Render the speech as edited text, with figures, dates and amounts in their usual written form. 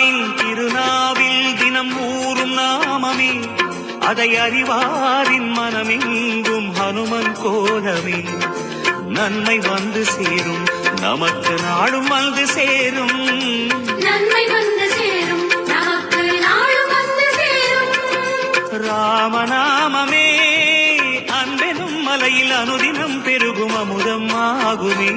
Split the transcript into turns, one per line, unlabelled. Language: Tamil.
ராமனின் திருநாவில் தினம் ஊறும் நாமமே அதை அறிவாரின் மனமெங்கும் ஹனுமன் கோலமே நன்மை வந்து சேரும் நமக்கு நாடும் வந்து சேரும்
நன்மை வந்து சேரும் நமக்கு நாடும் வந்து சேரும்
ராமநாமமே அன்பெனும் மலையில் அனுதினம் பெருகும் அமுதம் ஆகுமே